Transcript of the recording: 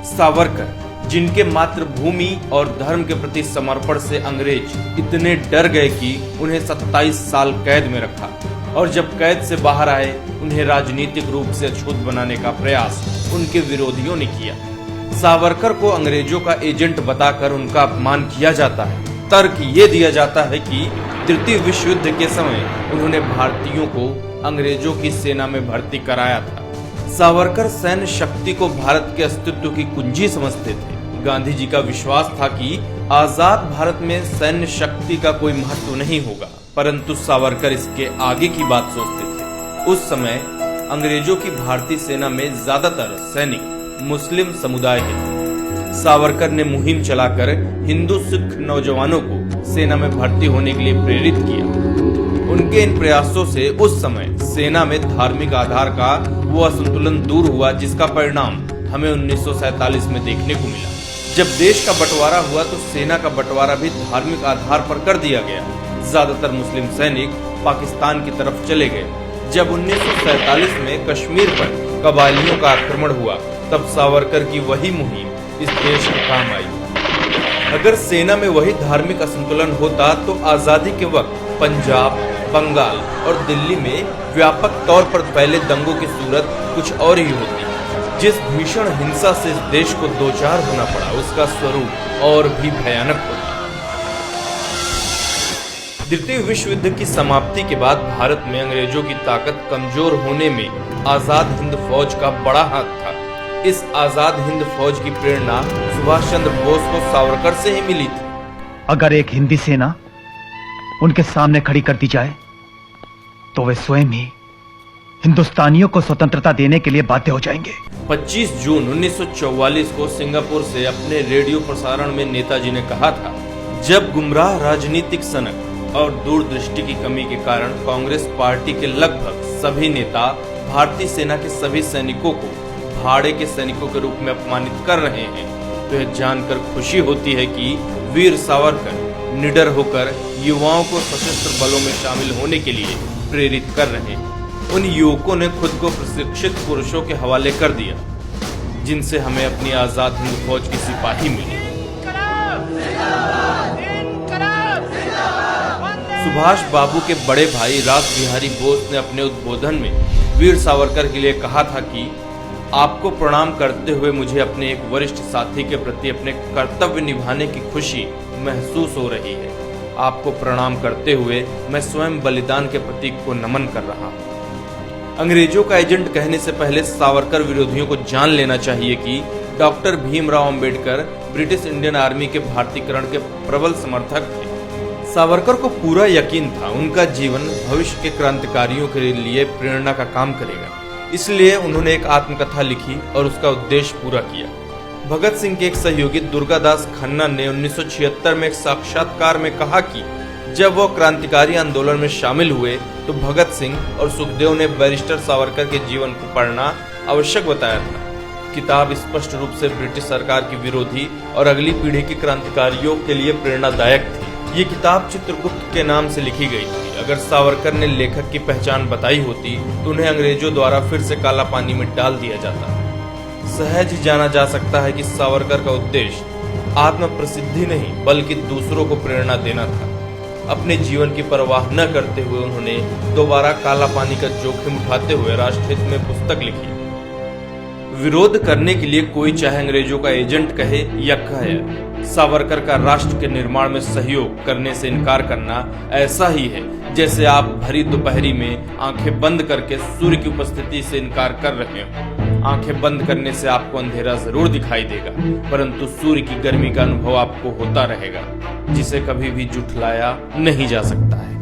सावरकर, जिनके मातृभूमि और धर्म के प्रति समर्पण से अंग्रेज इतने डर गए कि उन्हें 27 साल कैद में रखा और जब कैद से बाहर आए उन्हें राजनीतिक रूप से अछूत बनाने का प्रयास उनके विरोधियों ने किया। सावरकर को अंग्रेजों का एजेंट बताकर उनका अपमान किया जाता है। तर्क ये दिया जाता है कि तृतीय विश्व युद्ध के समय उन्होंने भारतीयों को अंग्रेजों की सेना में भर्ती कराया था। सावरकर सैन्य शक्ति को भारत के अस्तित्व की कुंजी समझते थे। गांधी जी का विश्वास था कि आजाद भारत में सैन्य शक्ति का कोई महत्व नहीं होगा, परंतु सावरकर इसके आगे की बात सोचते थे। उस समय अंग्रेजों की भारतीय सेना में ज्यादातर सैनिक मुस्लिम समुदाय के। सावरकर ने मुहिम चलाकर हिंदू सिख नौजवानों को सेना में भर्ती होने के लिए प्रेरित किया। उनके इन प्रयासों से उस समय सेना में धार्मिक आधार का वो असंतुलन दूर हुआ जिसका परिणाम हमें 1947 में देखने को मिला। जब देश का बंटवारा हुआ तो सेना का बंटवारा भी धार्मिक आधार पर कर दिया गया। ज्यादातर मुस्लिम सैनिक पाकिस्तान की तरफ चले गए। जब 1947 में कश्मीर पर कबायलियों का आक्रमण हुआ तब सावरकर की वही मुहिम इस देश के काम आई। अगर सेना में वही धार्मिक असंतुलन होता तो आजादी के वक्त पंजाब, बंगाल और दिल्ली में व्यापक तौर पर फैले दंगों की सूरत कुछ और ही होती। जिस भीषण हिंसा से इस देश को दो चार होना पड़ा उसका स्वरूप और भी भयानक होता। द्वितीय विश्व युद्ध की समाप्ति के बाद भारत में अंग्रेजों की ताकत कमजोर होने में आजाद हिंद फौज का बड़ा हाथ था। इस आजाद हिंद फौज की प्रेरणा सुभाष चंद्र बोस को सावरकर से ही मिली थी। अगर एक हिंदी सेना उनके सामने खड़ी कर दी जाए तो वे स्वयं ही हिंदुस्तानियों को स्वतंत्रता देने के लिए बाध्य हो जाएंगे। 25 जून 1944 को सिंगापुर से अपने रेडियो प्रसारण में नेताजी ने कहा था, जब गुमराह राजनीतिक सनक और दूरदृष्टि की कमी के कारण कांग्रेस पार्टी के लगभग सभी नेता भारतीय सेना के सभी सैनिकों को भाड़े के सैनिकों के रूप में अपमानित कर रहे हैं, तो यह जानकर खुशी होती है कि वीर सावरकर निडर होकर युवाओं को सशस्त्र बलों में शामिल होने के लिए प्रेरित कर रहे हैं। उन युवकों ने खुद को प्रशिक्षित पुरुषों के हवाले कर दिया, जिनसे हमें अपनी आजाद हिंद फौज की सिपाही मिली। सुभाष बाबू के बड़े भाई रास बिहारी बोस ने अपने उद्बोधन में वीर सावरकर के लिए कहा था कि आपको प्रणाम करते हुए मुझे अपने एक वरिष्ठ साथी के प्रति अपने कर्तव्य निभाने की खुशी महसूस हो रही है। आपको प्रणाम करते हुए मैं स्वयं बलिदान के प्रतीक को नमन कर रहा हूँ। अंग्रेजों का एजेंट कहने से पहले सावरकर विरोधियों को जान लेना चाहिए कि doctor Bhimrao Ambedkar British Indian army के भारतीकरण के प्रबल समर्थक थे। सावरकर को पूरा यकीन था उनका जीवन भविष्य के क्रांतिकारियों के लिए प्रेरणा का काम करेगा। इसलिए उन्होंने एक आत्मकथा लिखी और उसका उद्देश्य पूरा किया। भगत सिंह के एक सहयोगी दुर्गादास खन्ना ने 1976 में एक साक्षात्कार में कहा कि जब वो क्रांतिकारी आंदोलन में शामिल हुए तो भगत सिंह और सुखदेव ने बैरिस्टर सावरकर के जीवन को पढ़ना आवश्यक बताया था। किताब स्पष्ट रूप से ब्रिटिश सरकार की विरोधी और अगली पीढ़ी की क्रांतिकारियों के लिए प्रेरणादायक थी। ये किताब चित्रगुप्त के नाम से लिखी गई थी। अगर सावरकर ने लेखक की पहचान बताई होती तो उन्हें अंग्रेजों द्वारा फिर से काला पानी में डाल दिया जाता। सहज ही जाना जा सकता है कि सावरकर का उद्देश्य आत्म प्रसिद्धि नहीं बल्कि दूसरों को प्रेरणा देना था। अपने जीवन की परवाह न करते हुए उन्होंने दोबारा काला पानी का जोखिम उठाते हुए राष्ट्रहित में पुस्तक लिखी। विरोध करने के लिए कोई चाहे अंग्रेजों का एजेंट कहे या कहे, सावरकर का राष्ट्र के निर्माण में सहयोग करने से इनकार करना ऐसा ही है जैसे आप भरी दोपहरी में आंखें बंद करके सूर्य की उपस्थिति से इनकार कर रहे हो। आंखें बंद करने से आपको अंधेरा जरूर दिखाई देगा, परंतु सूर्य की गर्मी का अनुभव आपको होता रहेगा, जिसे कभी भी जुठलाया नहीं जा सकता है।